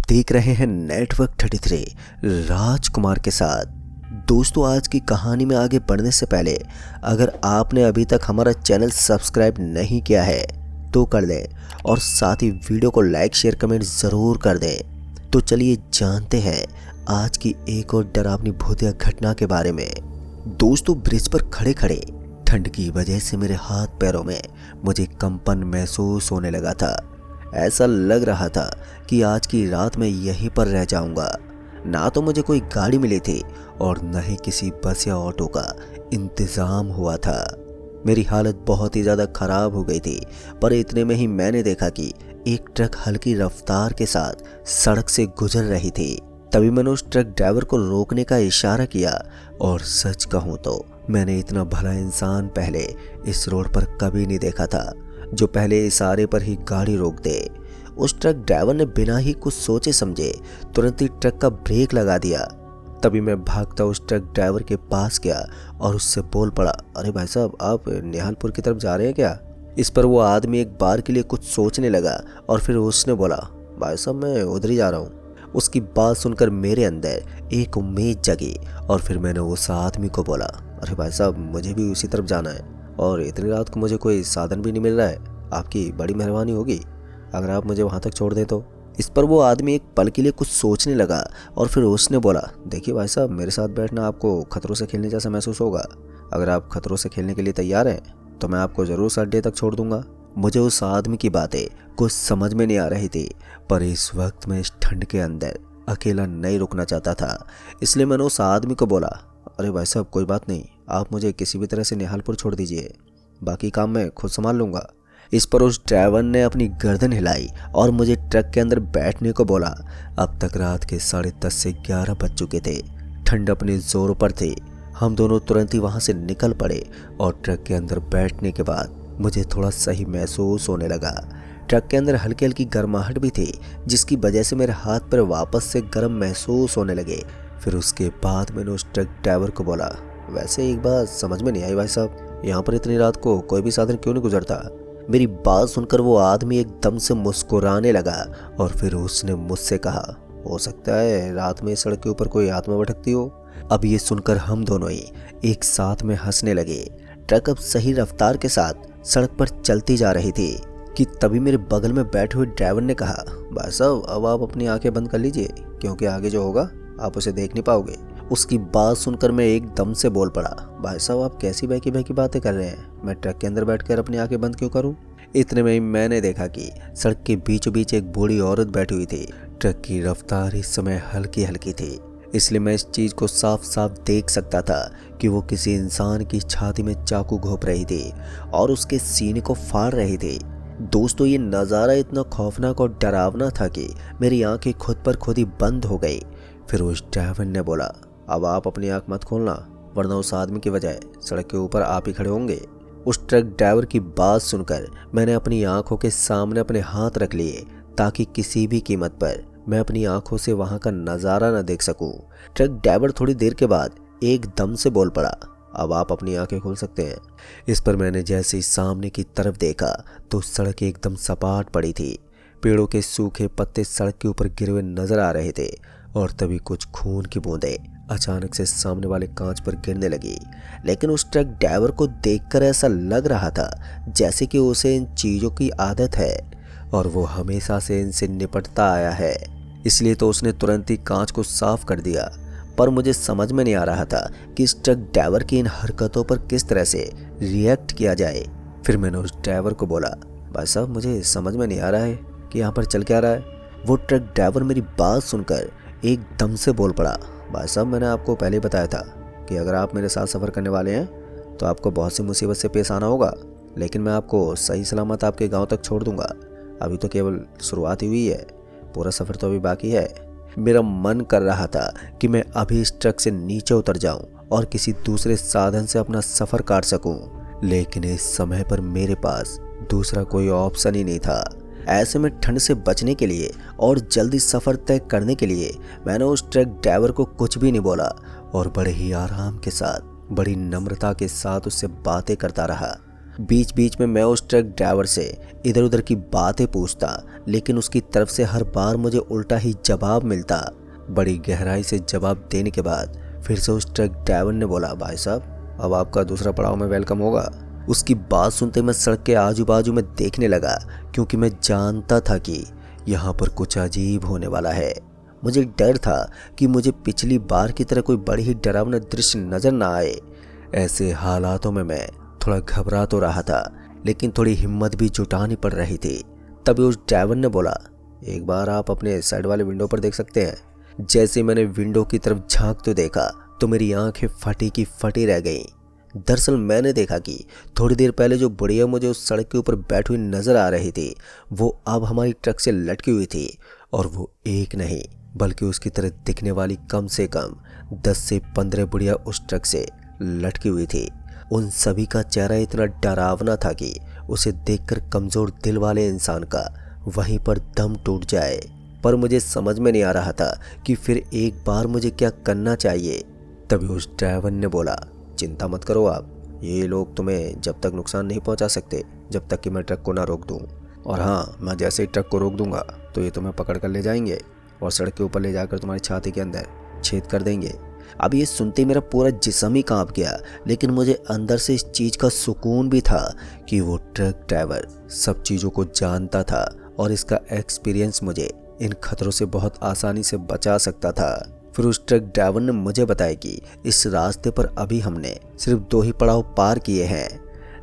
देख रहे हैं नेटवर्क 33 राजकुमार के साथ। दोस्तों, आज की कहानी में आगे बढ़ने से पहले अगर आपने अभी तक हमारा चैनल सब्सक्राइब नहीं किया है तो कर दें और साथ ही वीडियो को लाइक शेयर कमेंट ज़रूर कर दें। तो चलिए जानते हैं आज की एक और डरावनी भूतिया घटना के बारे में। दोस्तों, ब्रिज पर खड़े खड़े ठंड की वजह से मेरे हाथ पैरों में मुझे कंपन महसूस होने लगा था। ऐसा लग रहा था कि आज की रात मैं यहीं पर रह जाऊंगा। ना तो मुझे कोई गाड़ी मिली थी और न ही किसी बस या ऑटो का इंतज़ाम हुआ था। मेरी हालत बहुत ही ज़्यादा ख़राब हो गई थी, पर इतने में ही मैंने देखा कि एक ट्रक हल्की रफ्तार के साथ सड़क से गुजर रही थी। तभी मैंने उस ट्रक ड्राइवर को रोकने का इशारा किया और सच कहूँ तो मैंने इतना भला इंसान पहले इस रोड पर कभी नहीं देखा था, जो पहले इशारे पर ही गाड़ी रोक दे। उस ट्रक ड्राइवर ने बिना ही कुछ सोचे समझे तुरंत ही ट्रक का ब्रेक लगा दिया। तभी मैं भागता उस ट्रक ड्राइवर के पास गया और उससे बोल पड़ा, अरे भाई साहब, आप निहालपुर की तरफ जा रहे हैं क्या? इस पर वो आदमी एक बार के लिए कुछ सोचने लगा और फिर उसने बोला, भाई साहब, मैं उधर ही जा रहा हूँ। उसकी बात सुनकर मेरे अंदर एक उम्मीद जगी और फिर मैंने उस आदमी को बोला, अरे भाई साहब, मुझे भी उसी तरफ जाना है और इतनी रात को मुझे कोई साधन भी नहीं मिल रहा है। आपकी बड़ी मेहरबानी होगी अगर आप मुझे वहाँ तक छोड़ दें तो। इस पर वो आदमी एक पल के लिए कुछ सोचने लगा और फिर उसने बोला, देखिए भाई साहब, मेरे साथ बैठना आपको खतरों से खेलने जैसा महसूस होगा। अगर आप खतरों से खेलने के लिए तैयार हैं तो मैं आपको ज़रूर उस अड्डे तक छोड़ दूंगा। मुझे उस आदमी की बातें कुछ समझ में नहीं आ रही थी, पर इस वक्त मैं इस ठंड के अंदर अकेला नहीं रुकना चाहता था। इसलिए मैंने उस आदमी को बोला, अरे भाई साहब, कोई बात नहीं, आप मुझे किसी भी तरह से निहालपुर छोड़ दीजिए, बाकी काम मैं खुद संभाल लूँगा। इस पर उस ड्राइवर ने अपनी गर्दन हिलाई और मुझे ट्रक के अंदर बैठने को बोला। अब तक रात के 10:30 से 11 बज चुके थे। ठंड अपने जोरों पर थी। हम दोनों तुरंत ही वहाँ से निकल पड़े और ट्रक के अंदर बैठने के बाद मुझे थोड़ा सही महसूस होने लगा। ट्रक के अंदर हल्की हल्की गर्माहट भी थी, जिसकी वजह से मेरे हाथ पर वापस से गर्म महसूस होने लगे। फिर उसके बाद मैंने उस ट्रक ड्राइवर को बोला, वैसे एक बात समझ में नहीं आई भाई साहब, यहाँ पर इतनी रात को कोई भी साधन क्यों नहीं गुजरता? मेरी बात सुनकर वो आदमी एकदम से मुस्कुराने लगा और फिर उसने मुझसे कहा, हो सकता है रात में सड़क के ऊपर कोई आत्मा भटकती हो। अब ये सुनकर हम दोनों ही एक साथ में हंसने लगे। ट्रक अब सही रफ्तार के साथ सड़क पर चलती जा रही थी कि तभी मेरे बगल में बैठे हुए ड्राइवर ने कहा, भाई साहब, अब आप अपनी आंखें बंद कर लीजिए, क्योंकि आगे जो होगा आप उसे देख नहीं पाओगे। उसकी बात सुनकर मैं एकदम से बोल पड़ा, भाई साहब, आप कैसी बहकी बहकी बातें कर रहे हैं? मैं ट्रक के अंदर बैठकर अपनी आंखें बंद क्यों करूं? इतने में ही मैंने देखा कि सड़क के बीचों बीच एक बूढ़ी औरत बैठी हुई थी। ट्रक की रफ्तार इस समय हल्की हल्की थी, इसलिए मैं इस चीज़ को साफ साफ देख सकता था कि वो किसी इंसान की छाती में चाकू घोंप रही थी और उसके सीने को फाड़ रही थी। दोस्तों, ये नज़ारा इतना खौफनाक और डरावना था कि मेरी आंखें खुद पर खुद ही बंद हो गई। फिर उस ड्राइवर ने बोला, अब आप अपनी आंख मत खोलना, वरना उस आदमी की वजह सड़क के ऊपर आप ही खड़े होंगे। उस ट्रक ड्राइवर की बात सुनकर मैंने अपनी आंखों के सामने अपने हाथ रख लिए ताकि किसी भी कीमत पर मैं अपनी आंखों से वहां का नज़ारा न देख सकूं। ट्रक ड्राइवर थोड़ी देर के बाद एकदम से बोल पड़ा, अब आप अपनी आंखें खोल सकते हैं। इस पर मैंने जैसे ही सामने की तरफ देखा तो सड़क एकदम सपाट पड़ी थी। पेड़ों के सूखे पत्ते सड़क के ऊपर गिरे हुए नजर आ रहे थे और तभी कुछ खून की बूंदें अचानक से सामने वाले कांच पर गिरने लगी। लेकिन उस ट्रक ड्राइवर को देखकर ऐसा लग रहा था जैसे कि उसे इन चीज़ों की आदत है और वो हमेशा से इनसे निपटता आया है। इसलिए तो उसने तुरंत ही कांच को साफ कर दिया। पर मुझे समझ में नहीं आ रहा था कि इस ट्रक ड्राइवर की इन हरकतों पर किस तरह से रिएक्ट किया जाए। फिर मैंने उस ड्राइवर को बोला, भाई साहब, मुझे समझ में नहीं आ रहा है कि यहाँ पर चल क्या रहा है। वो ट्रक ड्राइवर मेरी बात सुनकर एकदम से बोल पड़ा, भाई साहब, मैंने आपको पहले ही बताया था कि अगर आप मेरे साथ सफ़र करने वाले हैं तो आपको बहुत सी मुसीबत से पेश आना होगा, लेकिन मैं आपको सही सलामत आपके गांव तक छोड़ दूंगा। अभी तो केवल शुरुआत ही हुई है, पूरा सफ़र तो अभी बाकी है। मेरा मन कर रहा था कि मैं अभी इस ट्रक से नीचे उतर जाऊं और किसी दूसरे साधन से अपना सफ़र काट सकूं, लेकिन इस समय पर मेरे पास दूसरा कोई ऑप्शन ही नहीं था। ऐसे में ठंड से बचने के लिए और जल्दी सफ़र तय करने के लिए मैंने उस ट्रक ड्राइवर को कुछ भी नहीं बोला और बड़े ही आराम के साथ, बड़ी नम्रता के साथ उससे बातें करता रहा। बीच बीच में मैं उस ट्रक ड्राइवर से इधर उधर की बातें पूछता, लेकिन उसकी तरफ से हर बार मुझे उल्टा ही जवाब मिलता। बड़ी गहराई से जवाब देने के बाद फिर से उस ट्रक ड्राइवर ने बोला, भाई साहब अब आपका दूसरा पड़ाव में वेलकम होगा। उसकी बात सुनते मैं सड़क के आजू बाजू में देखने लगा, क्योंकि मैं जानता था कि यहाँ पर कुछ अजीब होने वाला है। मुझे डर था कि मुझे पिछली बार की तरह कोई बड़ी ही डरावना दृश्य नजर ना आए। ऐसे हालातों में मैं थोड़ा घबरा तो रहा था, लेकिन थोड़ी हिम्मत भी जुटानी पड़ रही थी। तभी उस ड्राइवर ने बोला, एक बार आप अपने साइड वाले विंडो पर देख सकते हैं। जैसे मैंने विंडो की तरफ झांक तो देखा तो मेरी आंखें फटी की फटी रह गईं। दरअसल मैंने देखा कि थोड़ी देर पहले जो बुढ़िया मुझे उस सड़क के ऊपर बैठी हुई नजर आ रही थी, वो अब हमारी ट्रक से लटकी हुई थी। और वो एक नहीं बल्कि उसकी तरह दिखने वाली कम से कम 10 से 15 बुढ़िया उस ट्रक से लटकी हुई थी। उन सभी का चेहरा इतना डरावना था कि उसे देखकर कमजोर दिल वाले इंसान का वहीं पर दम टूट जाए। पर मुझे समझ में नहीं आ रहा था कि फिर एक बार मुझे क्या करना चाहिए। तभी उस ड्राइवर ने बोला, चिंता मत करो आप, ये लोग तुम्हें जब तक नुकसान नहीं पहुंचा सकते जब तक कि मैं ट्रक को ना रोक दूं। और हाँ, मैं जैसे ही ट्रक को रोक दूंगा तो ये तुम्हें पकड़ कर ले जाएंगे और सड़क के ऊपर ले जाकर तुम्हारी छाती के अंदर छेद कर देंगे। अब ये सुनते मेरा पूरा जिस्म ही कांप गया, लेकिन मुझे अंदर से इस चीज़ का सुकून भी था कि वो ट्रक ड्राइवर सब चीज़ों को जानता था और इसका एक्सपीरियंस मुझे इन खतरों से बहुत आसानी से बचा सकता था। फिर उस ट्रक ड्राइवर ने मुझे बताया कि इस रास्ते पर अभी हमने सिर्फ 2 ही पड़ाव पार किए हैं,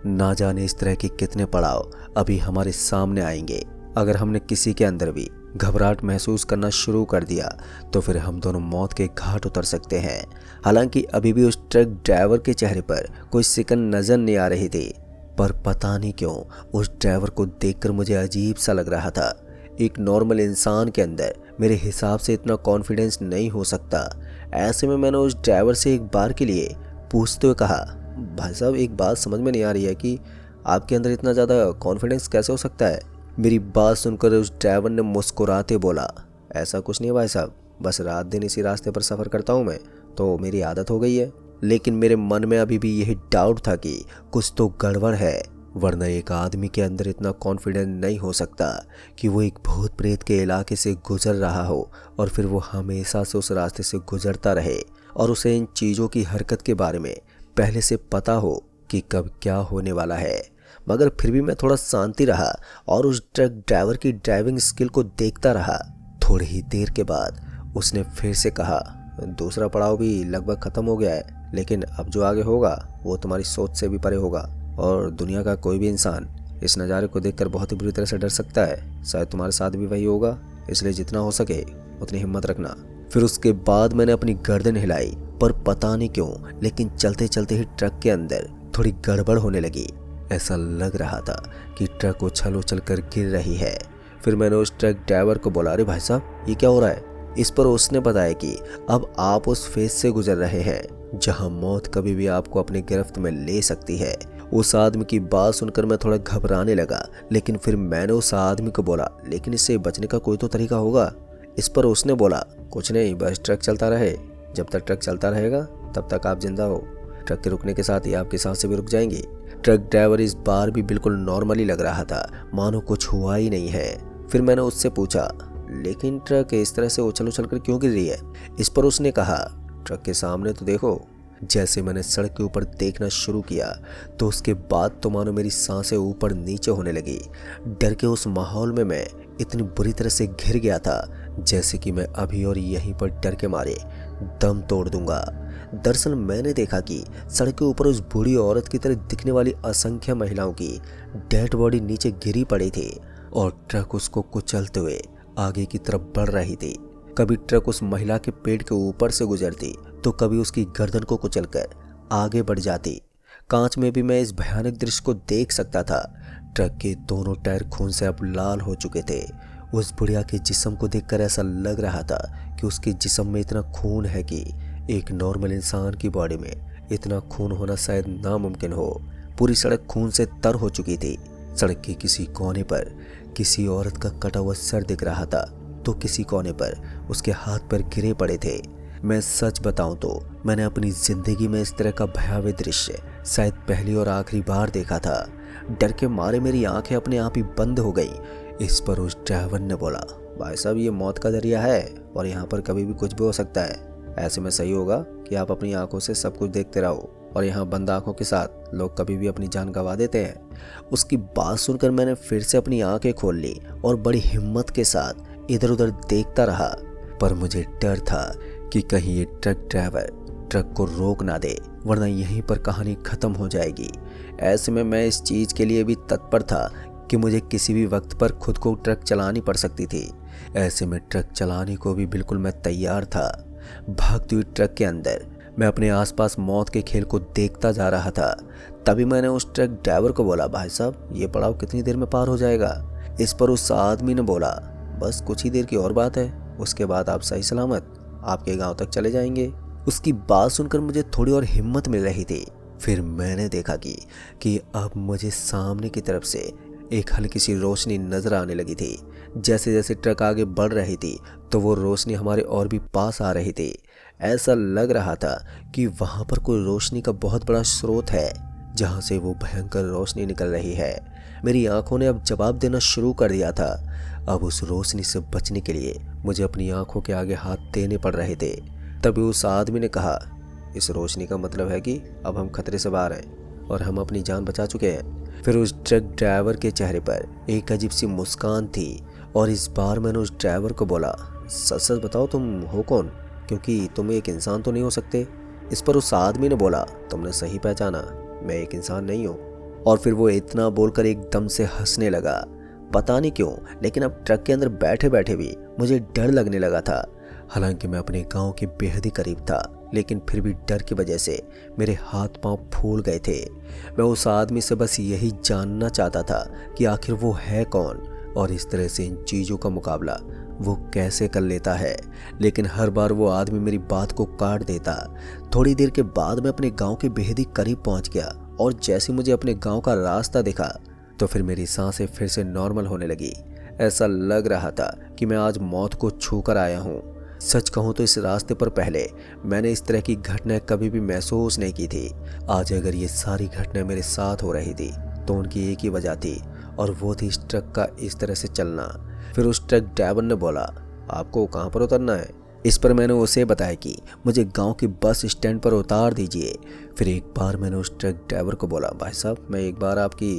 ना जाने इस तरह के कितने पड़ाव अभी हमारे सामने आएंगे। अगर हमने किसी के अंदर भी घबराहट महसूस करना शुरू कर दिया तो फिर हम दोनों मौत के घाट उतर सकते हैं। हालांकि अभी भी उस ट्रक ड्राइवर के चेहरे पर कोई सिकन नजर नहीं आ रही थी, पर पता नहीं क्यों उस ड्राइवर को देखकर मुझे अजीब सा लग रहा था। एक नॉर्मल इंसान के अंदर मेरे हिसाब से इतना कॉन्फिडेंस नहीं हो सकता। ऐसे में मैंने उस ड्राइवर से एक बार के लिए पूछते हुए कहा, भाई साहब एक बात समझ में नहीं आ रही है कि आपके अंदर इतना ज़्यादा कॉन्फिडेंस कैसे हो सकता है। मेरी बात सुनकर उस ड्राइवर ने मुस्कुराते बोला, ऐसा कुछ नहीं भाई साहब, बस रात दिन इसी रास्ते पर सफ़र करता हूँ मैं, तो मेरी आदत हो गई है। लेकिन मेरे मन में अभी भी यही डाउट था कि कुछ तो गड़बड़ है, वरना एक आदमी के अंदर इतना कॉन्फिडेंस नहीं हो सकता कि वो एक भूत प्रेत के इलाके से गुजर रहा हो और फिर वो हमेशा से उस रास्ते से गुजरता रहे और उसे इन चीज़ों की हरकत के बारे में पहले से पता हो कि कब क्या होने वाला है। मगर फिर भी मैं थोड़ा शांति रहा और उस ट्रक ड्राइवर की ड्राइविंग स्किल को देखता रहा। थोड़ी ही देर के बाद उसने फिर से कहा, दूसरा पड़ाव भी लगभग ख़त्म हो गया है, लेकिन अब जो आगे होगा वो तुम्हारी सोच से भी परे होगा और दुनिया का कोई भी इंसान इस नज़ारे को देखकर बहुत ही बुरी तरह से डर सकता है। शायद तुम्हारे साथ भी वही होगा, इसलिए जितना हो सके उतनी हिम्मत रखना। फिर उसके बाद मैंने अपनी गर्दन हिलाई, पर पता नहीं क्यों लेकिन चलते चलते ही ट्रक के अंदर थोड़ी गड़बड़ होने लगी। ऐसा लग रहा था कि ट्रक उछल उछल कर गिर रही है। फिर मैंने उस ट्रक ड्राइवर को बोला, अरे भाई साहब ये क्या हो रहा है। इस पर उसने बताया कि अब आप उस फेज से गुजर रहे हैं जहां मौत कभी भी आपको अपनी गिरफ्त में ले सकती है। उस आदमी की बात सुनकर मैं थोड़ा घबराने लगा, लेकिन फिर मैंने उस आदमी को बोला, लेकिन इससे बचने का कोई तो तरीका होगा। इस पर उसने बोला, कुछ नहीं, बस ट्रक चलता रहे, जब तक ट्रक चलता रहेगा तब तक आप जिंदा हो। ट्रक के रुकने के साथ ही आपकी सांसें भी रुक जाएंगी। ट्रक ड्राइवर इस बार भी बिल्कुल नॉर्मली लग रहा था, मानो कुछ हुआ ही नहीं है। फिर मैंने उससे पूछा, लेकिन ट्रक इस तरह से उछल उछल कर क्यों गिर रही है। इस पर उसने कहा, ट्रक के सामने तो देखो। जैसे मैंने सड़क के ऊपर देखना शुरू किया तो उसके बाद तो मानो मेरी सांसें ऊपर नीचे होने लगी। डर के उस माहौल में मैं इतनी बुरी तरह से घिर गया था जैसे कि मैं अभी और यहीं पर डर के मारे दम तोड़ दूंगा। दरअसल मैंने देखा कि सड़क के ऊपर उस बूढ़ी औरत की तरह दिखने वाली असंख्य महिलाओं की डेड बॉडी नीचे गिरी पड़ी थी और ट्रक उसको कुचलते हुए आगे की तरफ बढ़ रही थी। कभी ट्रक उस महिला के पेट के ऊपर से गुजरती तो कभी उसकी गर्दन को कुचलकर आगे बढ़ जाती। कांच में भी मैं इस भयानक दृश्य को देख सकता था। ट्रक के दोनों टायर खून से अब लाल हो चुके थे। उस बुढ़िया के जिस्म को देखकर ऐसा लग रहा था कि उसके जिस्म में इतना खून है कि एक नॉर्मल इंसान की बॉडी में इतना खून होना शायद नामुमकिन हो। पूरी सड़क खून से तर हो चुकी थी। सड़क के किसी कोने पर किसी औरत का कटा हुआ सर दिख रहा था तो किसी कोने पर उसके हाथ पर गिरे पड़े थे। मैं सच बताऊं तो मैंने अपनी जिंदगी में इस तरह का भयावह दृश्य शायद पहली और आखिरी बार देखा था। डर के मारे मेरी आंखें अपने आप ही बंद हो गई। इस पर उस ड्राइवर ने बोला, भाई साहब ये मौत का दरिया है और यहाँ पर कभी भी कुछ भी हो सकता है। ऐसे में सही होगा कि आप अपनी आंखों से सब कुछ देखते रहो, और यहाँ बंद आंखों के साथ लोग कभी भी अपनी जान गंवा देते हैं। उसकी बात सुनकर मैंने फिर से अपनी आंखें खोल ली और बड़ी हिम्मत के साथ इधर उधर देखता रहा, पर मुझे डर था कि कहीं ये ट्रक ड्राइवर ट्रक को रोक ना दे, वरना यहीं पर कहानी खत्म हो जाएगी। ऐसे में मैं इस चीज के लिए भी तत्पर था कि मुझे किसी भी वक्त पर खुद को ट्रक चलानी पड़ सकती थी। ऐसे में ट्रक चलाने को भी बिल्कुल मैं तैयार था। भागती हुई ट्रक के अंदर मैं अपने आसपास मौत के खेल को देखता जा रहा था। तभी मैंने उस ट्रक ड्राइवर को बोला, भाई साहब ये पड़ाव कितनी देर में पार हो जाएगा? इस पर उस आदमी ने बोला, बस कुछ ही देर की और बात है, उसके बाद आप सही सलामत आपके गांव तक चले जाएंगे। उसकी बात सुनकर मुझे थोड़ी और हिम्मत मिल रही थी। फिर मैंने देखा कि अब मुझे सामने की तरफ से एक हल्की सी रोशनी नजर आने लगी थी। जैसे जैसे ट्रक आगे बढ़ रही थी तो वो रोशनी हमारे और भी पास आ रही थी। ऐसा लग रहा था कि वहां पर कोई रोशनी का बहुत बड़ा स्रोत है जहां से वो भयंकर रोशनी निकल रही है। मेरी आंखों ने अब जवाब देना शुरू कर दिया था। अब उस रोशनी से बचने के लिए मुझे अपनी आंखों के आगे हाथ देने पड़ रहे थे। तभी उस आदमी ने कहा, इस रोशनी का मतलब है कि अब हम खतरे से बाहर हैं और हम अपनी जान बचा चुके हैं। फिर उस ट्रक ड्राइवर के चेहरे पर एक अजीब सी मुस्कान थी और इस बार मैंने उस ड्राइवर को बोला, सच सच बताओ तुम हो कौन, क्योंकि तुम एक इंसान तो नहीं हो सकते। इस पर उस आदमी ने बोला, तुमने सही पहचाना, मैं एक इंसान नहीं हूँ। और फिर वो इतना बोलकर एकदम से हंसने लगा। पता नहीं क्यों, लेकिन अब ट्रक के अंदर बैठे बैठे भी मुझे डर लगने लगा था। हालांकि मैं अपने गांव के बेहद ही करीब था, लेकिन फिर भी डर की वजह से मेरे हाथ पांव फूल गए थे। मैं उस आदमी से बस यही जानना चाहता था कि आखिर वो है कौन और इस तरह से इन चीज़ों का मुकाबला वो कैसे कर लेता है। लेकिन हर बार वो आदमी मेरी बात को काट देता। थोड़ी देर के बाद मैं अपने गांव के बेहद ही करीब पहुंच गया और जैसे मुझे अपने गांव का रास्ता दिखा तो फिर मेरी सांसें फिर से नॉर्मल होने लगी। ऐसा लग रहा था कि मैं आज मौत को छू कर आया हूँ। सच कहूँ तो इस रास्ते पर पहले मैंने इस तरह की घटनाएं कभी भी महसूस नहीं की थी। आज अगर ये सारी घटनाएं मेरे साथ हो रही थी तो उनकी एक ही वजह थी और वो थी इस ट्रक का इस तरह से चलना। फिर उस ट्रक ड्राइवर ने बोला, आपको कहाँ पर उतरना है? इस पर मैंने उसे बताया कि मुझे गांव के बस स्टैंड पर उतार दीजिए। फिर एक बार मैंने उस ट्रक ड्राइवर को बोला, भाई साहब मैं एक बार आपकी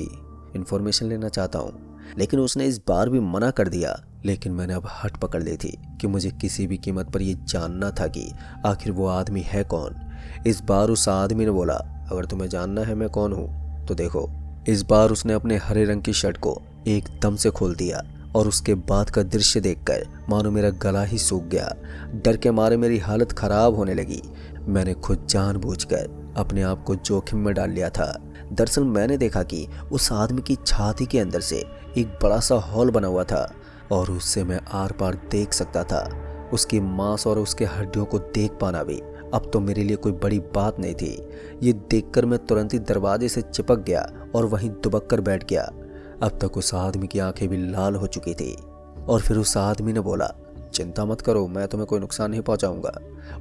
इन्फॉर्मेशन लेना चाहता हूँ। लेकिन उसने इस बार भी मना कर दिया। लेकिन मैंने अब हट पकड़ ली थी कि मुझे किसी भी कीमत पर यह जानना था कि आखिर वो आदमी है कौन। इस बार उस आदमी ने बोला, अगर तुम्हें जानना है मैं कौन हूँ तो देखो। इस बार उसने अपने हरे रंग की शर्ट को एकदम से खोल दिया और उसके बाद का दृश्य देखकर मानो मेरा गला ही सूख गया। डर के मारे मेरी हालत खराब होने लगी। मैंने खुद जानबूझकर अपने आप को जोखिम में डाल लिया था। दरअसल मैंने देखा कि उस आदमी की छाती के अंदर से एक बड़ा सा हॉल बना हुआ था और उससे मैं आर पार देख सकता था। उसकी मांस और उसके हड्डियों को देख पाना भी अब तो मेरे लिए कोई बड़ी बात नहीं थी। ये देखकर मैं तुरंत ही दरवाजे से चिपक गया और वहीं दुबक कर बैठ गया। अब तक उस आदमी की आंखें भी लाल हो चुकी थी। और फिर उस आदमी ने बोला, चिंता मत करो, मैं तुम्हें कोई नुकसान नहीं पहुंचाऊंगा।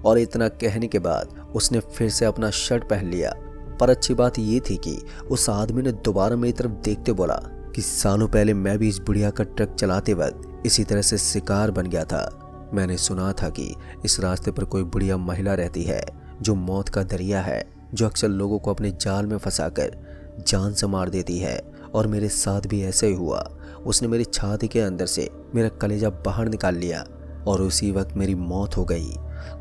और इतना कहने के बाद उसने फिर से अपना शर्ट पहन लिया। पर अच्छी बात ये थी कि उस आदमी ने दोबारा मेरी तरफ देखते बोला कि सालों पहले मैं भी इस बुढ़िया का ट्रक चलाते वक्त इसी तरह से शिकार बन गया था। मैंने सुना था कि इस रास्ते पर कोई बुढ़िया महिला रहती है जो मौत का दरिया है, जो अक्सर लोगों को अपने जाल में फंसाकर जान से मार देती है। और मेरे साथ भी ऐसे ही हुआ। उसने मेरी छाती के अंदर से मेरा कलेजा बाहर निकाल लिया और उसी वक्त मेरी मौत हो गई।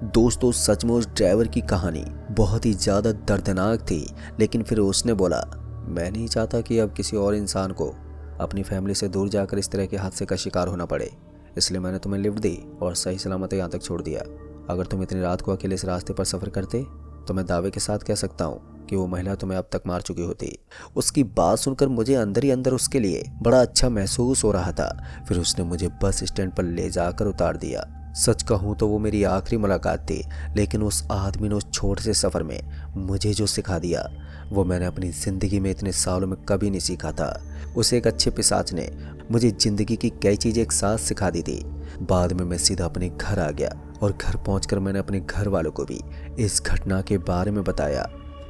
दोस्तों सच में उस ड्राइवर की कहानी बहुत ही ज़्यादा दर्दनाक थी। लेकिन फिर उसने बोला, मैं नहीं चाहता कि अब किसी और इंसान को अपनी फैमिली से दूर जाकर इस तरह के हादसे का शिकार होना पड़े, इसलिए मैंने तुम्हें लिफ्ट दी और सही सलामत यहाँ तक छोड़ दिया। अगर तुम इतनी रात को अकेले इस रास्ते पर सफ़र करते तो मैं दावे के साथ कह सकता हूँ कि वो महिला तुम्हें अब तक मार चुकी होती। उसकी बात सुनकर मुझे अंदर ही अंदर उसके लिए बड़ा अच्छा महसूस हो रहा था। फिर उसने मुझे बस स्टैंड पर ले जाकर उतार दिया। सच कहूँ तो वो मेरी आखिरी मुलाकात थी, लेकिन उस आदमी ने उस छोटे से सफ़र में मुझे जो सिखा दिया वो मैंने अपनी ज़िंदगी में इतने सालों में कभी नहीं सीखा था। उस एक अच्छे पिशाच ने मुझे ज़िंदगी की कई चीज़ें एक साथ सिखा दी थी। बाद में मैं सीधा अपने घर आ गया और घर पहुंचकर मैंने अपने घर वालों को भी इस घटना के बारे में बताया।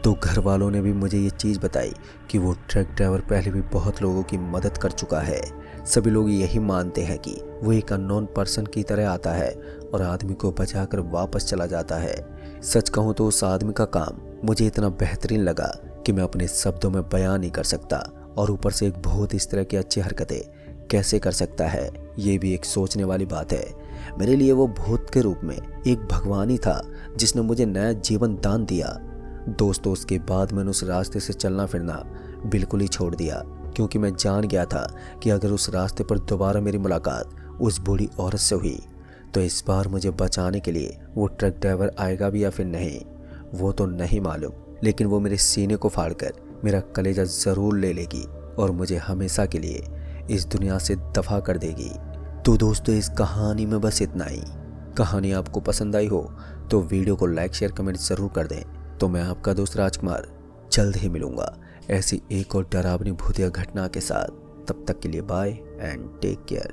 तो घर वालों ने भी मुझे ये चीज़ बताई कि वो ट्रक ड्राइवर पहले भी बहुत लोगों की मदद कर चुका है। सभी लोग यही मानते हैं कि वो एक अननोन पर्सन की तरह आता है और आदमी को बचाकर वापस चला जाता है। सच कहूँ तो उस आदमी का काम मुझे इतना बेहतरीन लगा कि मैं अपने शब्दों में बयान नहीं कर सकता, और ऊपर से एक भूत इस तरह की अच्छी हरकतें कैसे कर सकता है, ये भी एक सोचने वाली बात है। मेरे लिए वो भूत के रूप में एक भगवान ही था जिसने मुझे नया जीवन दान दिया। दोस्तों, उसके बाद मैंने उस रास्ते से चलना फिरना बिल्कुल ही छोड़ दिया, क्योंकि मैं जान गया था कि अगर उस रास्ते पर दोबारा मेरी मुलाकात उस बूढ़ी औरत से हुई तो इस बार मुझे बचाने के लिए वो ट्रक ड्राइवर आएगा भी या फिर नहीं, वो तो नहीं मालूम, लेकिन वो मेरे सीने को फाड़कर मेरा कलेजा ज़रूर ले लेगी और मुझे हमेशा के लिए इस दुनिया से दफा कर देगी। तो दोस्तों, इस कहानी में बस इतना ही। कहानी आपको पसंद आई हो तो वीडियो को लाइक शेयर कमेंट ज़रूर कर दें। तो मैं आपका दोस्त राजकुमार जल्द ही मिलूंगा ऐसी एक और डरावनी भूतिया घटना के साथ। तब तक के लिए बाय एंड टेक केयर।